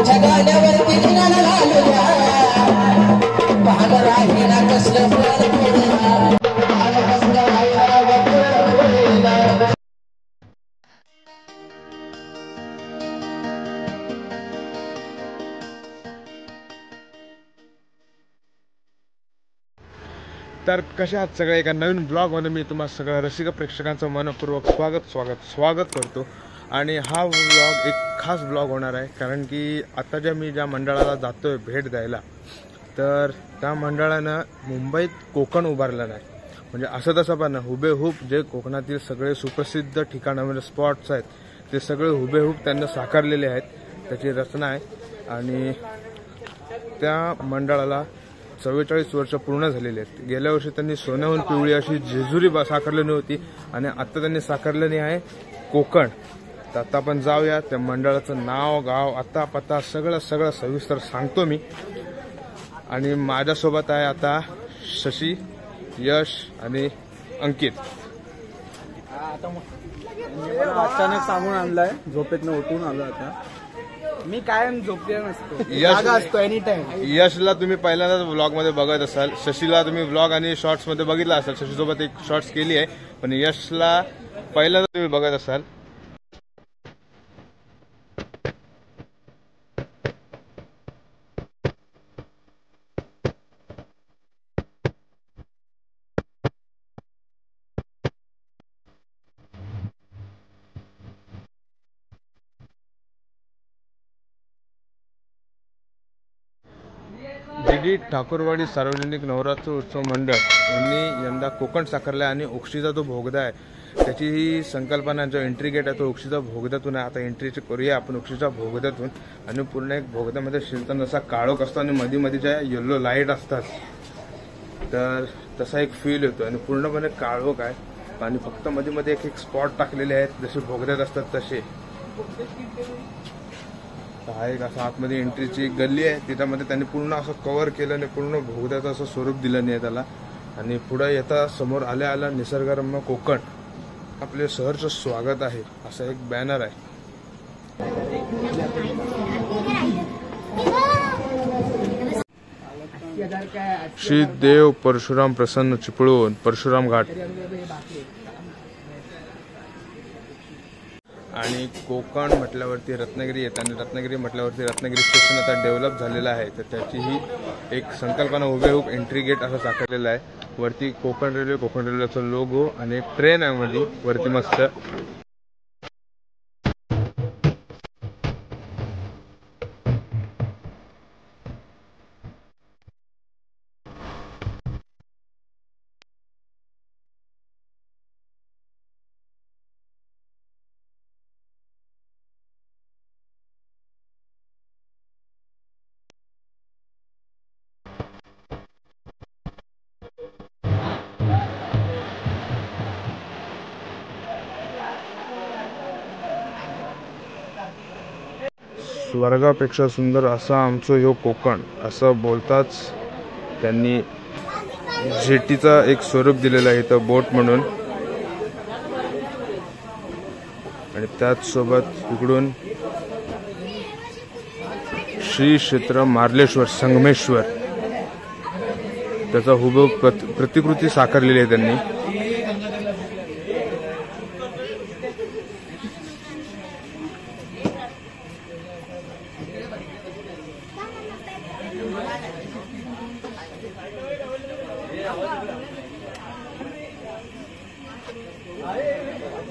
तुझ्या गाण्यावरती जिनाला घालू द्या पाहणं राही ना कसलं तर कशा आहात सगळे एका नवीन ब्लॉगमध्ये मी तुम्हा सगळ्या रसिक प्रेक्षकांचं मनपूर्वक स्वागत करतो. आणि हा ब्लॉग एक खास ब्लॉग होणार आहे, कारण की आता मी ज्या मंडळाला जातोय भेट द्यायला, तर त्या मंडळानं मुंबईत कोकण उभारलं नाही. म्हणजे असं तसं पण हुबेहूब जे कोकणातील सगळे सुप्रसिद्ध ठिकाणं म्हणजे स्पॉट्स आहेत ते सगळे हुबेहूब त्यांना साकारलेले आहेत. त्याची रचना आहे आणि त्या मंडळाला 44 वर्ष पूर्ण झालेली आहेत. गेल्या वर्षी त्यांनी सोन्याहून पिवळी अशी जेजुरी साकारलेली होती आणि आता त्यांनी साकारलेली आहे कोकण. तर आता आपण जाऊया, त्या मंडळाचं नाव, गाव, आता पत्ता सगळं सविस्तर सांगतो मी. आणि माझ्यासोबत आहे आता शशी, यश आणि अंकित. अचानक सांगून आणलाय, झोपेतनं उठून आलो. आता मी कायम झोपलेला नसतो, असतो एनी टाइम. यशला तुम्ही पहिल्यांदाच व्लॉग मध्ये बघत असाल, शशीला तुम्ही व्लॉग आणि शॉर्ट्स मध्ये बघितला असाल. शशीसोबत एक शॉर्ट्स केली आहे, पण यशला पहिल्यांदा तुम्ही बघत असाल. डी ठाकूरवाडी सार्वजनिक नवरात्र उत्सव मंडळ यांनी यंदा कोकण साकारला आणि ओक्षीचा जो भोगदा आहे त्याची ही संकल्पना, जो एंट्री गेट आहे तो ओक्षीचा भोगद्यातून आहे. आता एंट्रीची करूया आपण ओक्षीच्या भोगद्यातून. आणि पूर्ण एक भोगद्यामध्ये शिरताना असा काळोख असतो आणि मध्ये ज्या येलो लाईट असतात, तर तसा एक फील येतो आणि पूर्णपणे काळोख आहे. आणि फक्त मध्ये एक स्पॉट टाकलेले आहेत जसे भोगद्यात असतात तसे. हा एक असं आतमध्ये एंट्रीची गल्ली आहे, त्याच्यामध्ये त्यांनी पूर्ण असं कव्हर केलं आणि पूर्ण भोगद्याचं असं स्वरूप दिलं नाही त्याला. आणि पुढे येता समोर आल्या निसर्गरम्य कोकण, आपले सहर्ष स्वागत आहे असा एक बॅनर आहे. श्री देव परशुराम प्रसन्न चिपळूण परशुराम घाट. आणि कोकण म्हटल्यावरती रत्नागिरी येत आणि रत्नागिरी म्हटल्यावरती रत्नागिरी स्टेशन आता डेव्हलप झालेलं आहे. तर त्याची ही एक संकल्पना हुबेहूब एंट्री गेट असं साकारलेलं आहे. वरती कोकण रेल्वेचा लोगो आणि एक ट्रेन आहे मध्ये वरती मस्त. स्वर्गापेक्षा सुंदर असा आमचं ह्यो कोकण असं बोलताच त्यांनी जेटीचा एक स्वरूप दिलेला आहे इथं, बोट म्हणून. आणि त्याच सोबत इकडून श्री क्षेत्र मार्लेश्वर संगमेश्वर त्याचा हुबहूब प्रतिकृती साकारलेली आहे त्यांनी.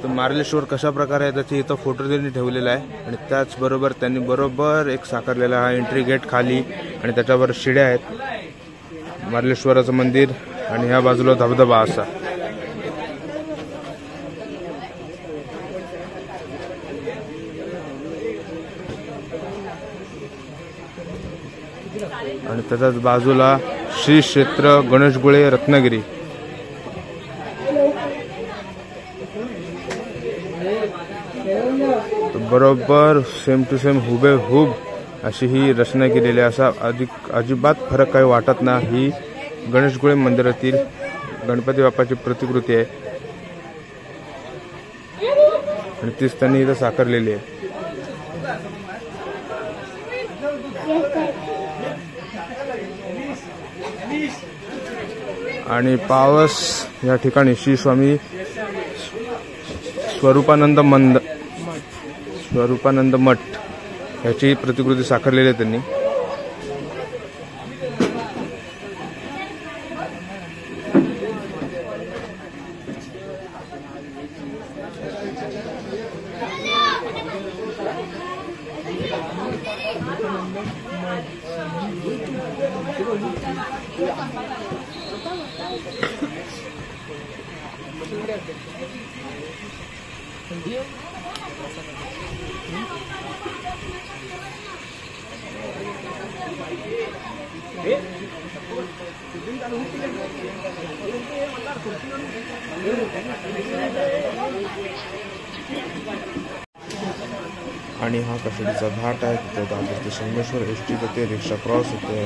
तर मार्लेश्वर कशा प्रकारे आहे त्याची इथं फोटो त्यांनी ठेवलेला आहे. आणि त्याचबरोबर त्यांनी बरोबर एक साकारलेला हा एंट्री गेट खाली आणि त्याच्यावर शिड्या आहेत, मार्लेश्वराचं मंदिर आणि ह्या बाजूला धबधबा असा. आणि त्याच्याच बाजूला श्री क्षेत्र गणेशगुळे रत्नागिरी. बरोबर सेम टू सेम हुबेहूब अशी ही रचना केलेली आहे. असा अजिबात फरक काही वाटत नाही. ही गणेशगुळे मंदिरातील गणपती बाप्पाची प्रतिकृती आहे आणि तीच त्यांनी इथं साकारलेली आहे. आणि पावस या ठिकाणी श्री स्वामी स्वरूपानंद मठ याची प्रतिकृती साकारलेली आहे त्यांनी. आणि हा कशेडीचा घाट आहे. तिथे दादर ते संगमेश्वर एसटी होते, रिक्षा क्रॉस होते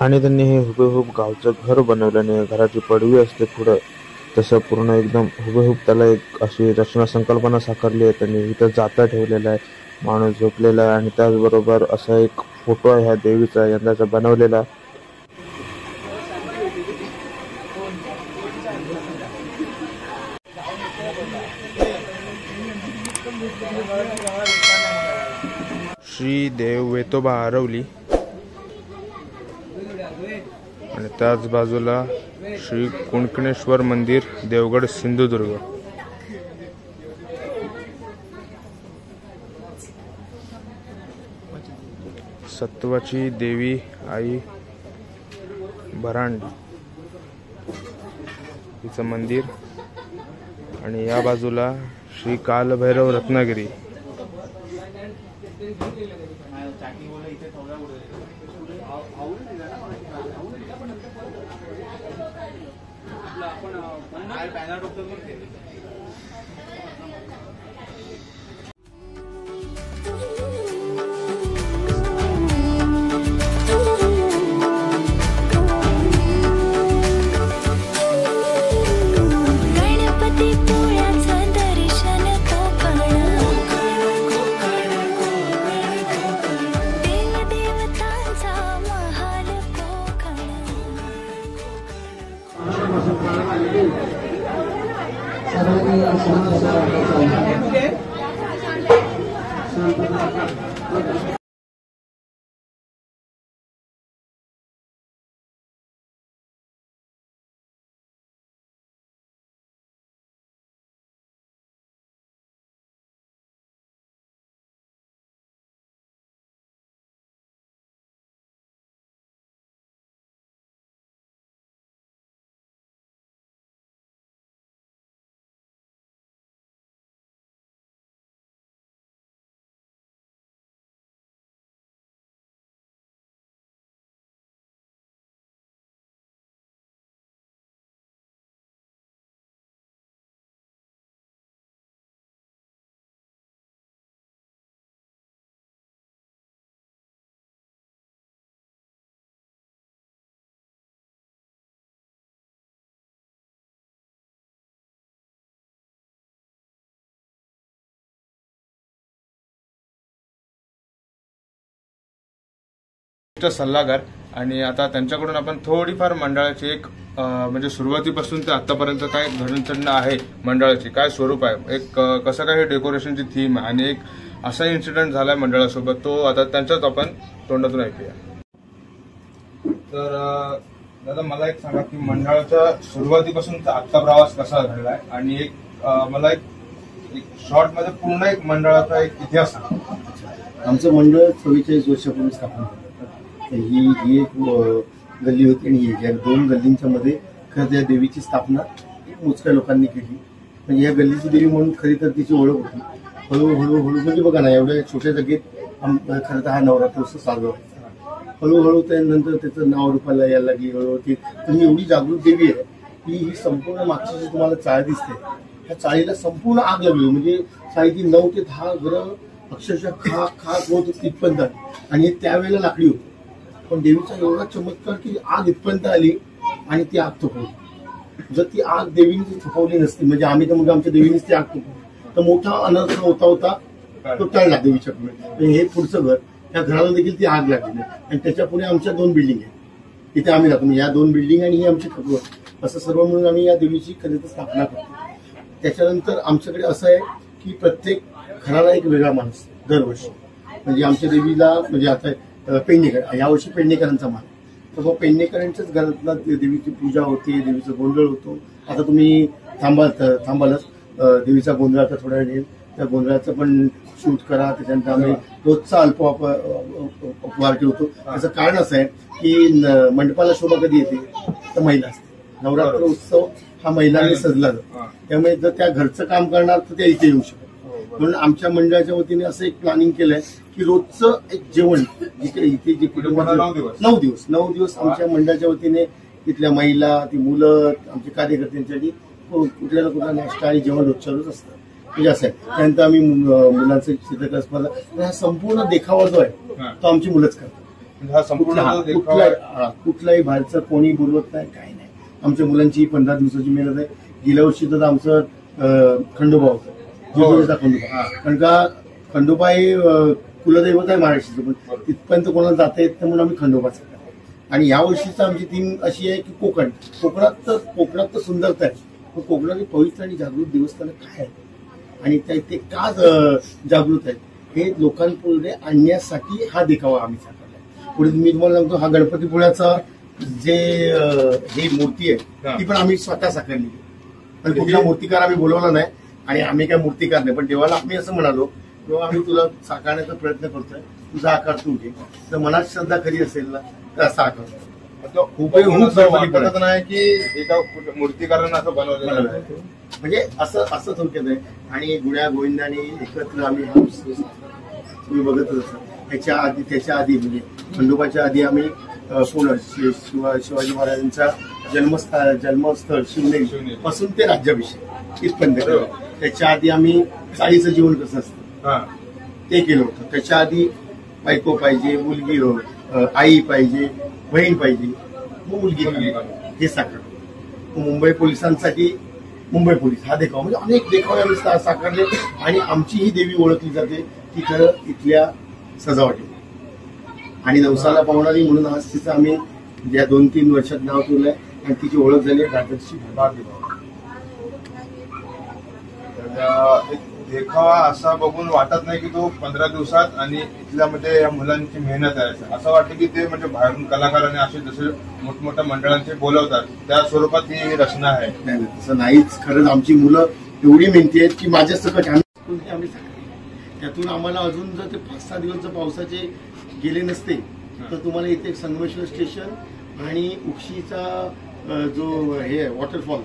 आणि त्यांनी हे हुबेहूब गावचं घर बनवल्याने घराची पडवी असते पुढं तसं पूर्ण एकदम हुबेहूब त्याला एक अशी रचना संकल्पना साकारली आहे. त्यांनी इथं जाता ठेवलेला आहे, माणूस झोपलेला आहे आणि त्याचबरोबर असा एक फोटो आहे ह्या देवीचा यंदाचा बनवलेला. श्री देव वेतोबा आरवली आणि त्याच बाजूला श्री कुंकणेश्वर मंदिर देवगड सिंधुदुर्ग. सत्वाची देवी आई भरांड तिचं मंदिर आणि या बाजूला श्री कालभैरव रत्नागिरी. सल्लागार आणि आता त्यांच्याकडून आपण थोडीफार मंडळाची एक म्हणजे सुरुवातीपासून ते आतापर्यंत काय घडणचढणं आहे, मंडळाची काय स्वरूप आहे, एक कसं काय हे डेकोरेशनची थीम आहे आणि एक असा इन्सिडेंट झालाय मंडळासोबत, तो आता त्यांच्याच आपण तोंडातून ऐकूया. तर दादा मला एक सांगा की मंडळाच्या सुरुवातीपासूनचा आजचा प्रवास कसा घडलाय आणि एक मला एक शॉर्ट मध्ये पूर्ण एक मंडळाचा एक इतिहास सांगा. आमचं मंडळ 44 वर्षापूर्वी स्थापन झालं. ही एक गल्ली होती आणि या 2 गल्लींच्या मध्ये खरं या देवीची स्थापना मोजक्या लोकांनी केली. म्हणजे या गल्लीची देवी म्हणून खरी तर तिची ओळख होती. हळूहळू म्हणजे बघा ना, एवढ्या छोट्या जागेत खरं तर हा नवरात्रोत्सव साजरा व्हायचा. हळूहळू त्यानंतर त्याचं नाव रूपाला यायला लागली. हळूहळू तुम्ही एवढी जागृत देवी आहे की ही संपूर्ण मागची जी तुम्हाला चाळ दिसते त्या चाळीला संपूर्ण आग लागली. म्हणजे चाळीची 9 ते 10 घरं अक्षरशः खा होत तिथपर्यंत आणि त्यावेळेला लाकडी होती. पण देवीचा एवढा चमत्कार की आग इथपर्यंत आली आणि ती आग तोपली. जर ती आग देवीने थोपवली नसती, म्हणजे आम्ही तर मग आमच्या देवीनेच ती आग थोपवली, तर मोठा अनर्थ होता तो टळला देवीच्याकडून. हे पुढचं घर, त्या घराला देखील ती आग लागली नाही. आणि त्याच्या पुढे आमच्या 2 बिल्डिंग आहेत, तिथे आम्ही राहतो. या 2 बिल्डिंग आणि ही आमची खबर, असं सर्व मिळून आम्ही या देवीची कधीच स्थापना करतो. त्याच्यानंतर आमच्याकडे असं आहे की प्रत्येक घराला एक वेगळा माणूस दरवर्षी. म्हणजे आमच्या देवीला, म्हणजे आता पेडणेकर, यावर्षी पेडणेकरांचा मान, तर मग पेडणेकरांच्याच घरातला देवीची पूजा होते, देवीचा गोंधळ होतो. आता तुम्ही थांबालच देवीचा गोंधळ आता थोड्या वेळ येईल, त्या गोंधळाचं पण शूट करा. त्याच्यानंतर आम्ही रोजचा अल्प उपहार ठेवतो. त्याचं कारण असं आहे की मंडपाला शोभा कधी येते तर महिला असते. नवरात्र उत्सव हा महिलांनी सजला जातो, त्यामुळे जर त्या घरचं काम करणार तर त्या इथे येऊ शकतात. म्हणून आमच्या मंडळाच्या वतीने असं एक प्लॅनिंग केलंय की रोजचं एक जेवण इथे जे कुटुंब 9 दिवस आमच्या मंडळाच्या वतीने इथल्या महिला, ती मुलं, आमचे कार्यकर्त्यांसाठी कुठल्या ना कुठला नाश्ता आणि जेवण रोजच्या रोज असतं. म्हणजे असं आहे. त्यानंतर आम्ही मुलांचं चित्रकला स्पर्धा, हा संपूर्ण देखावा जो आहे तो आमची मुलंच करतात. कुठलाही बाहेरचं कोणी बोलवत नाही, काही नाही. आमच्या मुलांची 15 दिवसाची मेहनत आहे. गेल्या वर्षी तर आमचं खंडोबा होतं, जिजुरीचा खंडोबा. कारण का खंडोबा हे कुलदैवत आहे महाराष्ट्राचं, पण तिथपर्यंत कोणाला जाता येत नाही म्हणून आम्ही खंडोबाच करतो. आणि यावर्षीची आमची थीम अशी आहे की कोकणात तर सुंदरता आहे, पण कोकणातली पवित्र आणि जागृत देवस्थान काय आहे आणि ते का जागृत आहेत हे लोकांपुढे आणण्यासाठी हा देखावा आम्ही साकारला. पुढे मी तुम्हाला सांगतो, हा गणपतीपुळ्याचा जे ही मूर्ती आहे ती पण आम्ही स्वतः साकारली. पण कुठला मूर्तिकार आम्ही बोलवला नाही आणि आम्ही काय मूर्तिकार नाही, पण देवाला आम्ही असं म्हणालो किंवा आम्ही तुला साकारण्याचा प्रयत्न करतोय, तुझा आकार तू घे. तर मनात श्रद्धा खरी असेल ना तर असा आकार नाही की एका मूर्तिकारानं असं बनवलेलं आहे. म्हणजे असं थोडक्यात आहे. आणि गुण्या गोविंदाने एकत्र आम्ही तुम्ही बघतच असाल. त्याच्या आधी म्हणजे खंडोबाच्या आधी आम्ही पुणे शिवाजी महाराजांचा जन्मस्थळ शिवनेरी पासून ते राज्याभिषेक इथपर्यंत केलं. त्याच्या आधी आम्ही चाळीचं जीवन कसं असतं ते केलं होतं. त्याच्या आधी बायको पाहिजे, मुलगी आई पाहिजे, बहीण पाहिजे, मुलगी हे साकारलं. मुंबई पोलिसांसाठी मुंबई पोलीस हा देखावा, म्हणजे अनेक देखावे आम्ही साकारले. आणि आमची ही देवी ओळखली जाते ती खरं इथल्या सजावटी आणि नवसाला पावणारी म्हणून आज तिचं आम्ही या 2-3 वर्षात नाव ठेवलंय आणि तिची ओळख झाली राजर्षी देखावा असा बघून वाटत नाही की तो 15 दिवसात आणि इथल्या म्हणजे या मुलांची मेहनत आहे. असं वाटतं की ते म्हणजे बाहेरून कलाकारांनी असे जसे मोठमोठ्या मंडळांचे बोलवतात त्या स्वरूपात ही रचना आहे. तसं नाहीच. खरंच आमची मुलं एवढी मेहनती आहेत की माझ्या सकट आम्ही त्यातून आम्हाला अजून जर ते 5-6 दिवस जर पावसाचे गेले नसते तर तुम्हाला इथे संगमेश्वर स्टेशन आणि उक्षीचा जो हे वॉटरफॉल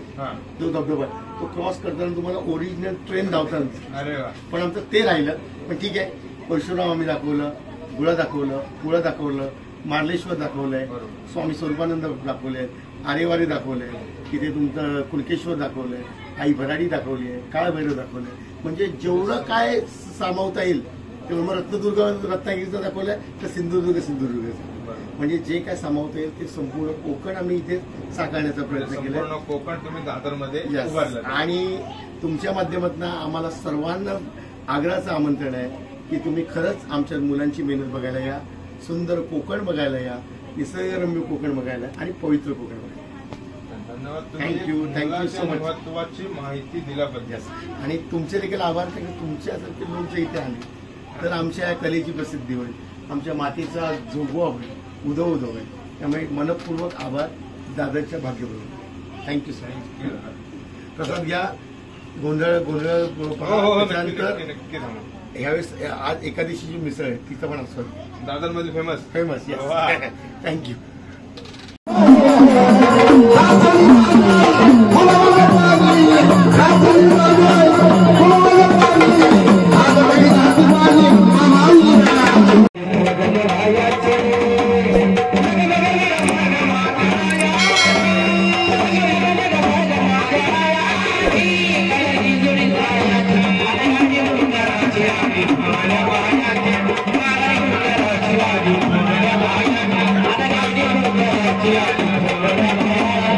जो धबधबा तो क्रॉस करताना तुम्हाला ओरिजिनल ट्रेन धावताना. अरे वा. पण आमचं ते राहिलं. पण ठीक आहे, परशुराम आम्ही दाखवलं, गुळा दाखवलं, पुळा दाखवलं, मार्लेश्वर दाखवलंय, स्वामी स्वरूपानंद दाखवले, आरेवारे दाखवले, तिथे तुमचं कुणकेश्वर दाखवलंय, आई भराडी दाखवली आहे, काळ भैरव दाखवलंय. म्हणजे जेवढं काय सामावता येईल तेवढं. मग रत्नागिरीचं दाखवलंय तर सिंधुदुर्ग म्हणजे जे काय सामावता येईल ते संपूर्ण कोकण आम्ही इथे साकारण्याचा प्रयत्न केला. कोकण तुम्ही दादरमध्ये आणि तुमच्या माध्यमातून आम्हाला सर्वांना आग्रहाचं आमंत्रण आहे की तुम्ही खरंच आमच्या मुलांची मेहनत बघायला या, सुंदर कोकण बघायला या, निसर्गरम्य कोकण बघायला आणि पवित्र कोकण बघायला. धन्यवाद. Thank you so much. महत्वाची माहिती दिल्याबद्दल. आणि तुमचे देखील आभार, कारण तुमच्यासारखे लोक जर इथे आले तर आमच्या या कलेची प्रसिद्धी होईल, आमच्या मातीचा जोगवा होईल, उदो होईल. त्यामुळे मनपूर्वक आभार. दादरच्या भाग्यपूर्ण. Thank you sir. प्रसाद घ्या. गोंधळ ह्यावेळेस आज एकादशीची मिसळ आहे तिचं पण असं दादरमध्ये फेमस. थँक्यू. Yeah.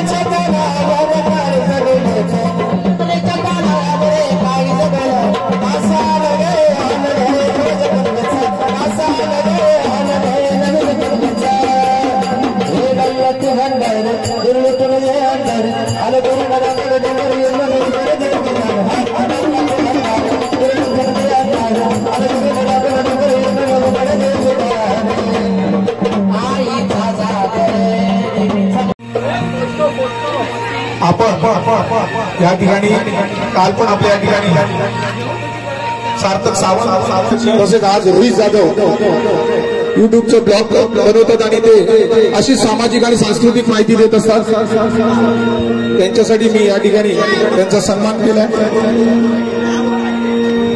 Chakana या ठिकाणी काल पण आपल्या या ठिकाणी सार्थक सावंत तसेच आज रोहित जाधव युट्यूबचं ब्लॉग बनवतात आणि ते अशी सामाजिक आणि सांस्कृतिक माहिती देत असतात. त्यांच्यासाठी मी या ठिकाणी त्यांचा सन्मान केलाय.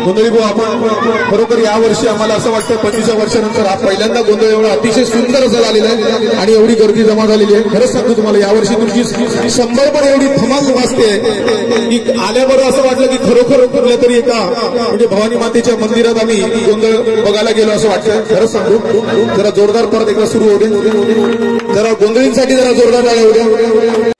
गोंधळी भाऊ, आपण खरोखर यावर्षी आम्हाला असं वाटतं 25 वर्षानंतर हा पहिल्यांदा गोंधळ एवढा अतिशय सुंदर असं झालेला आहे आणि एवढी गर्दी जमा झालेली आहे. खरंच सांगतो तुम्हाला यावर्षी तुमची 100 पण एवढी धमाल वाजते की आल्याबरोबर असं वाटलं की खरोखर कुठल्या तरी एका म्हणजे भवानी मातेच्या मंदिरात आम्ही गोंधळ बघायला गेलो असं वाटतं. खरंच सांगतो जरा जोरदार परत एकदा सुरू होऊ दे. जरा गोंधळींसाठी जरा जोरदार टाळ्या होऊ द्या.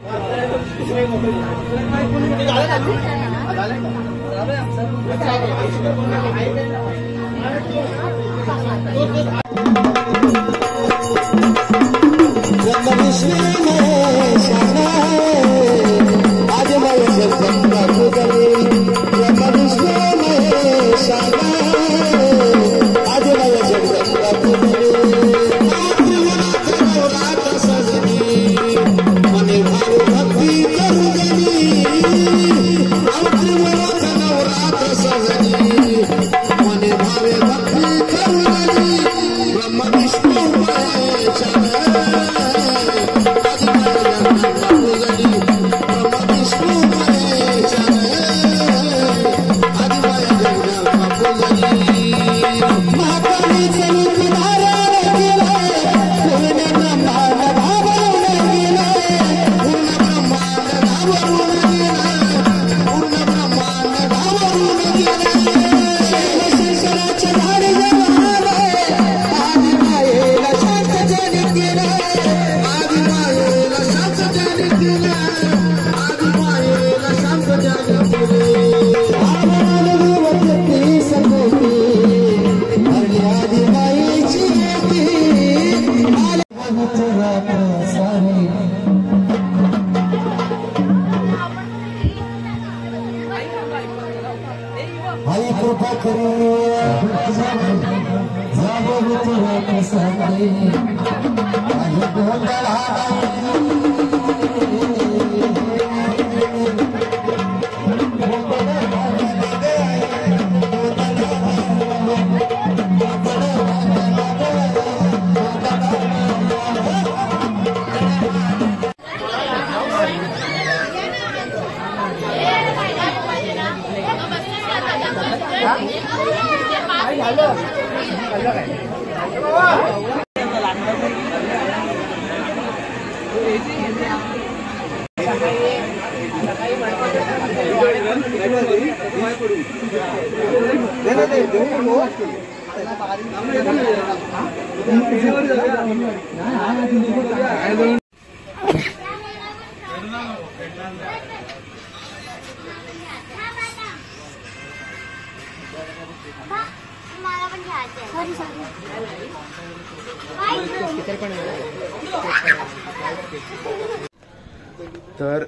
तर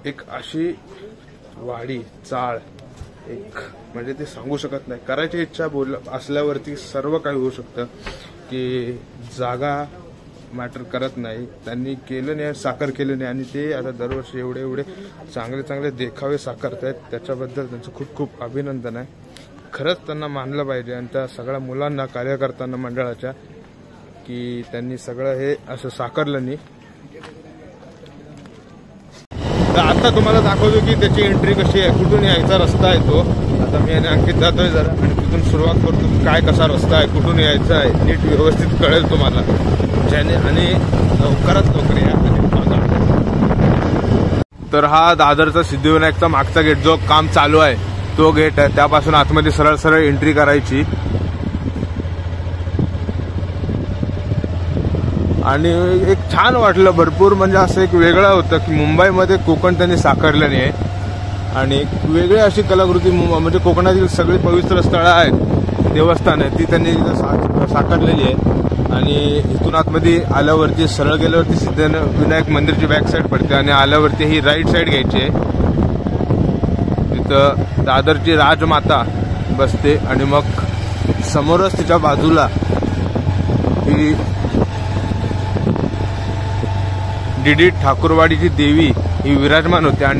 एक अशी वाडी चाळ एक म्हणजे ते सांगू शकत नाही. करायची इच्छा असल्यावरती सर्व काही होऊ शकतं. की जागा मॅटर करत नाही. त्यांनी केलं नाही, साकार केलं नाही आणि ते आता दरवर्षी एवढे एवढे चांगले चांगले देखावे साकारतायत. त्याच्याबद्दल त्यांचं खूप खूप अभिनंदन आहे. खरंच त्यांना मानलं पाहिजे आणि त्या सगळ्या मुलांना कार्यकर्त्यांना मंडळाच्या की त्यांनी सगळं हे असं साकारलं नाही. तर आता तुम्हाला दाखवतो की त्याची एंट्री कशी आहे, कुठून यायचा रस्ता आहे तो. आता मी आणि अंकित जातोय जरा आणि तिथून सुरुवात करतो. काय कसा रस्ता आहे, कुठून यायचा आहे, नीट व्यवस्थित कळेल तुम्हाला. ज्याने आणि लवकरात लवकर या. तर हा दादरचा सिद्धिविनायकचा मागचा गेट जो काम चालू आहे तो गेट आहे. त्यापासून आतमध्ये सरळ सरळ एंट्री करायची आणि एक छान वाटलं भरपूर. म्हणजे असं एक वेगळं होतं की मुंबईमध्ये कोकण त्यांनी साकारलं नाही आणि एक वेगळी अशी कलाकृती म्हणजे कोकणातील सगळी पवित्र स्थळं आहेत, देवस्थान आहेत, ती त्यांनी साकारलेली आहे. आणि इथून आतमध्ये आल्यावरती सरळ गेल्यावरती सिद्धिविनायक मंदिरची बॅक साईड पडते आणि आल्यावरती ही राईट साईड घ्यायची आहे. तिथं दादरची राजमाता बसते आणि मग समोरच तिच्या बाजूला ही डीडी ठाकूरवाडीची देवी ही विराजमान होते आणि